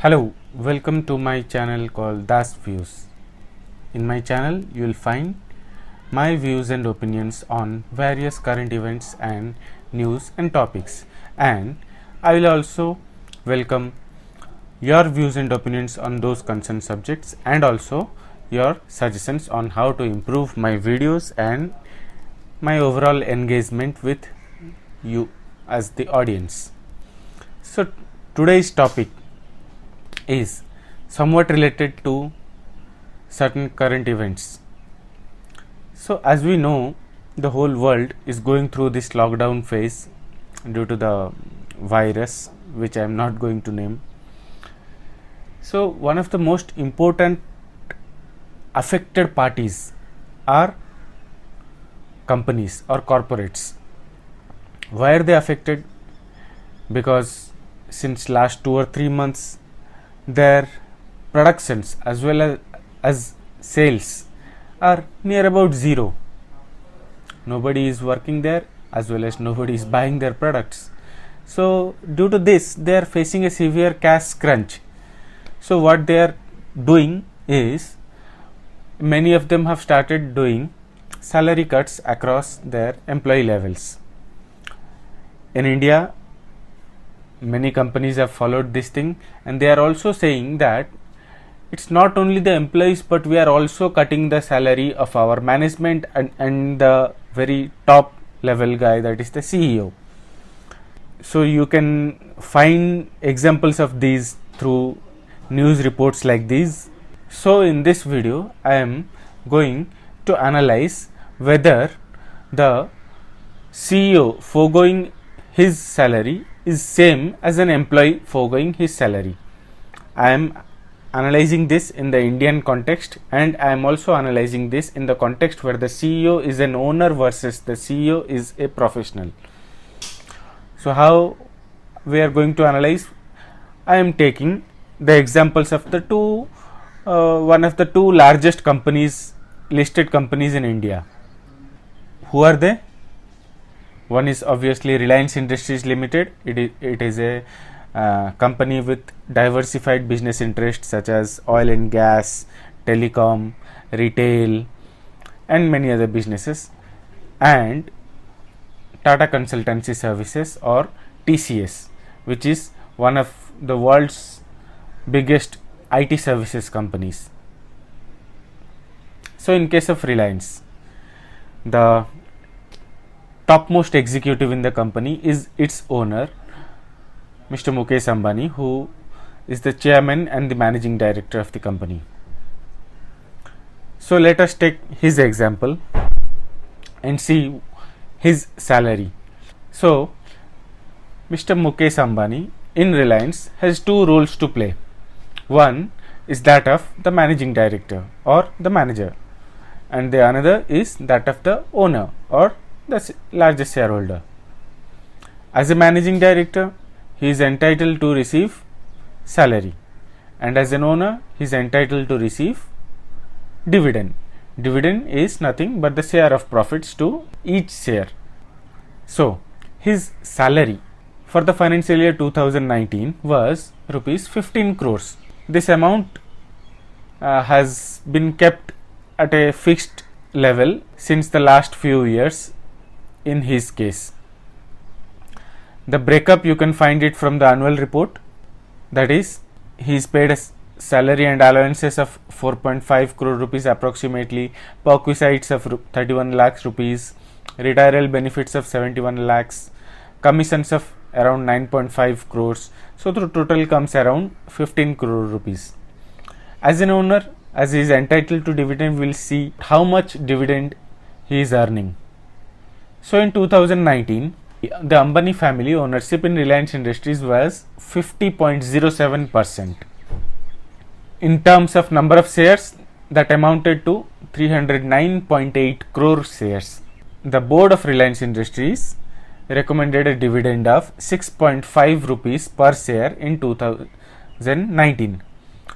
Hello, welcome to my channel called Das Views. In my channel, you will find my views and opinions on various current events and news and topics, and I will also welcome your views and opinions on those concerned subjects and also your suggestions on how to improve my videos and my overall engagement with you as the audience. So, today's topic is somewhat related to certain current events. So, as we know, the whole world is going through this lockdown phase due to the virus, which I am not going to name. So, one of the most important affected parties are companies or corporates. Why are they affected? Because since last 2 or 3 months their productions as well as sales are near about zero. Nobody is working there as well as nobody is buying their products. So due to this they are facing a severe cash crunch. So what they are doing is, many of them have started doing salary cuts across their employee levels. In India, many companies have followed this thing, and they are also saying that it's not only the employees but we are also cutting the salary of our management and the very top level guy, that is the CEO. So you can find examples of these through news reports like these. So in this video I am going to analyze whether the CEO foregoing his salary is same as an employee foregoing his salary. I am analyzing this in the Indian context, and I am also analyzing this in the context where the CEO is an owner versus the CEO is a professional. So how we are going to analyze? I am taking the examples of the one of the two largest companies, listed companies in India. Who are they? One is obviously Reliance Industries Limited. It is a company with diversified business interests such as oil and gas, telecom, retail, and many other businesses. And Tata Consultancy Services, or TCS, which is one of the world's biggest IT services companies. So in case of Reliance, the topmost executive in the company is its owner, Mr. Mukesh Ambani, who is the chairman and the managing director of the company. So let us take his example and see his salary. So Mr. Mukesh Ambani in Reliance has two roles to play. One is that of the managing director or the manager, and the another is that of the owner or the largest shareholder. As a managing director, he is entitled to receive salary, and as an owner, he is entitled to receive dividend. Dividend is nothing but the share of profits to each share. So his salary for the financial year 2019 was rupees 15 crores. This amount has been kept at a fixed level since the last few years. In his case, the breakup you can find it from the annual report. That is, he is paid a salary and allowances of 4.5 crore rupees approximately, perquisites of 31 lakhs rupees, retirement benefits of 71 lakhs, commissions of around 9.5 crores. So the total comes around 15 crore rupees. As an owner, as he is entitled to dividend, we will see how much dividend he is earning. So in 2019, the Ambani family ownership in Reliance Industries was 50.07%. In terms of number of shares, that amounted to 309.8 crore shares. The board of Reliance Industries recommended a dividend of 6.5 rupees per share in 2019.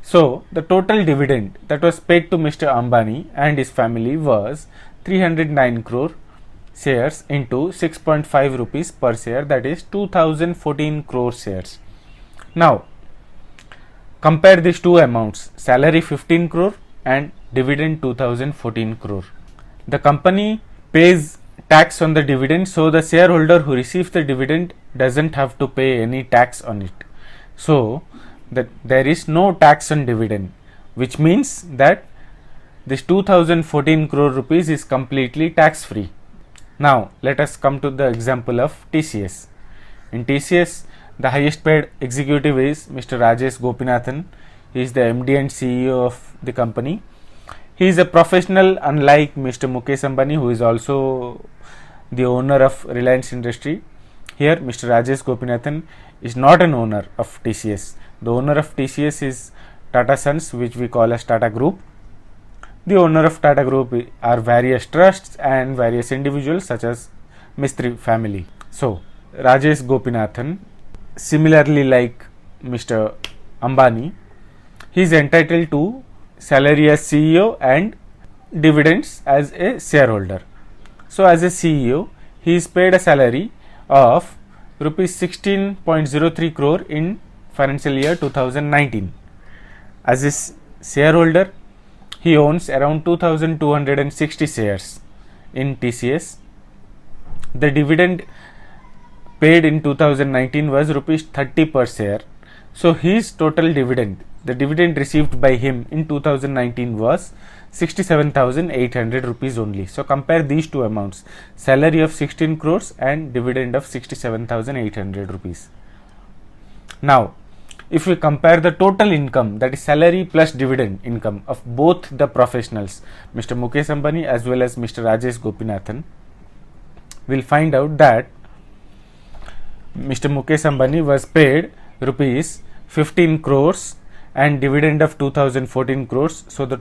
So the total dividend that was paid to Mr. Ambani and his family was 309 crore shares into 6.5 rupees per share, that is 2014 crore shares. Now Compare these two amounts, salary 15 crore and dividend 2014 crore. The company pays tax on the dividend, so the shareholder who receives the dividend doesn't have to pay any tax on it. So that there is no tax on dividend, which means that this 2014 crore rupees is completely tax free. Now let us come to the example of TCS. In TCS, the highest paid executive is Mr. Rajesh Gopinathan. He is the MD and CEO of the company. He is a professional, unlike Mr. Mukesh Ambani, who is also the owner of Reliance Industry. Here, Mr. Rajesh Gopinathan is not an owner of TCS. The owner of TCS is Tata Sons, which we call as Tata Group. The owner of Tata Group are various trusts and various individuals such as Mistry family. So, Rajesh Gopinathan, similarly like Mr. Ambani, he is entitled to salary as CEO and dividends as a shareholder. So, as a CEO, he is paid a salary of rupees 16.03 crore in financial year 2019. As a shareholder, he owns around 2260 shares in TCS. The dividend paid in 2019 was rupees 30 per share. So his total dividend, the dividend received by him in 2019 was 67,800 rupees only. So compare these two amounts, salary of 16 crores and dividend of 67,800 rupees. Now if we compare the total income, that is salary plus dividend income of both the professionals, Mr. Mukesh Ambani as well as Mr. Rajesh Gopinathan, we'll find out that Mr. Mukesh Ambani was paid rupees 15 crores and dividend of 2014 crores. So the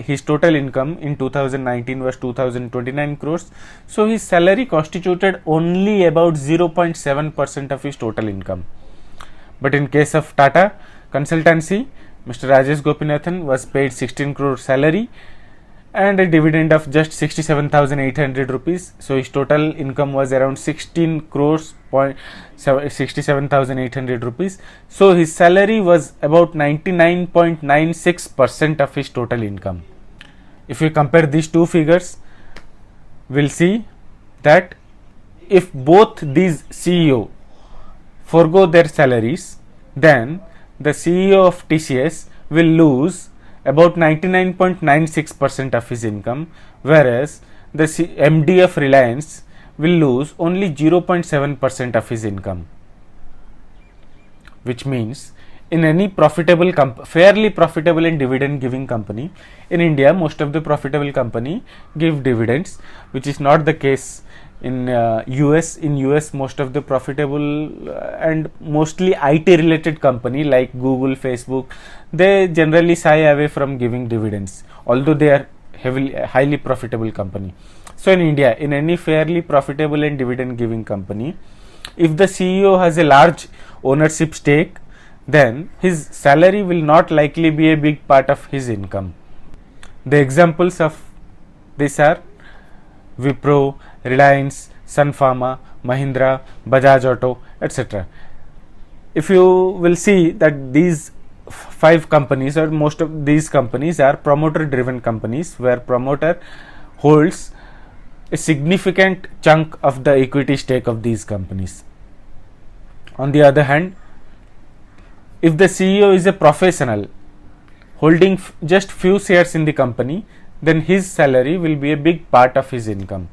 his total income in 2019 was 2029 crores. So his salary constituted only about 0.7% of his total income. But in case of Tata Consultancy, Mr. Rajesh Gopinathan was paid 16 crore salary and a dividend of just 67,800 rupees. So his total income was around 16 crores 67,800 rupees. So his salary was about 99.96% of his total income. If we compare these two figures, we'll see that if both these CEO forgo their salaries, then the CEO of TCS will lose about 99.96% of his income, whereas the MD of Reliance will lose only 0.7% of his income, which means in any profitable fairly profitable and dividend giving company in India, most of the profitable company give dividends, which is not the case in US. In US, most of the profitable and mostly IT related company like Google, Facebook, they generally shy away from giving dividends, although they are highly profitable company. So in India, in any fairly profitable and dividend giving company, if the CEO has a large ownership stake, then his salary will not likely be a big part of his income. The examples of this are Wipro, Reliance, Sun Pharma, Mahindra, Bajaj Auto, etc. If you will see that these 5 companies or most of these companies are promoter driven companies, where promoter holds a significant chunk of the equity stake of these companies. On the other hand, if the CEO is a professional holding just few shares in the company, then his salary will be a big part of his income.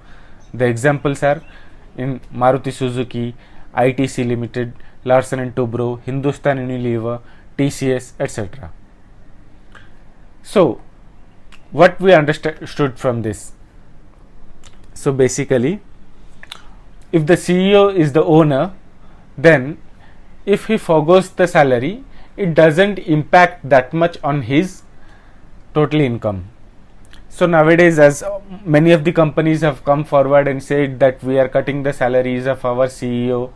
The examples are in Maruti Suzuki, ITC Limited, Larsen and Toubro, Hindustan Unilever, TCS, etc. So, what we understood from this? So basically, if the CEO is the owner, then if he forgoes the salary, it doesn't impact that much on his total income. So nowadays, as many of the companies have come forward and said that we are cutting the salaries of our CEO,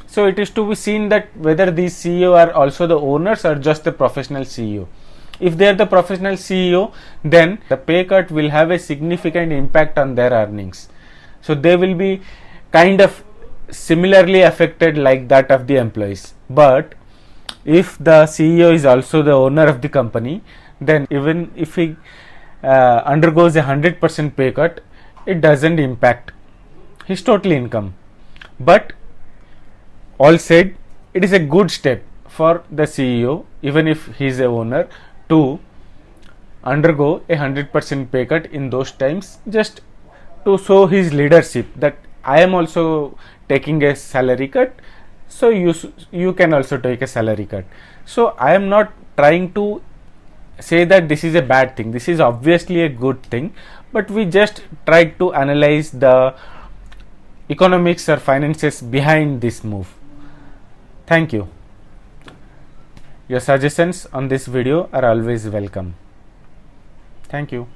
so it is to be seen that whether these CEO are also the owners or just the professional CEO. If they are the professional CEO, then the pay cut will have a significant impact on their earnings. So they will be kind of similarly affected like that of the employees. But if the CEO is also the owner of the company, then even if he undergoes a 100% pay cut, it doesn't impact his total income. But all said, it is a good step for the CEO, even if he is a owner, to undergo a 100% pay cut in those times, just to show his leadership that I am also taking a salary cut, so you can also take a salary cut. So I am not trying to say that this is a bad thing. This is obviously a good thing, but we just try to analyze the economics or finances behind this move. Thank you. Your suggestions on this video are always welcome. Thank you.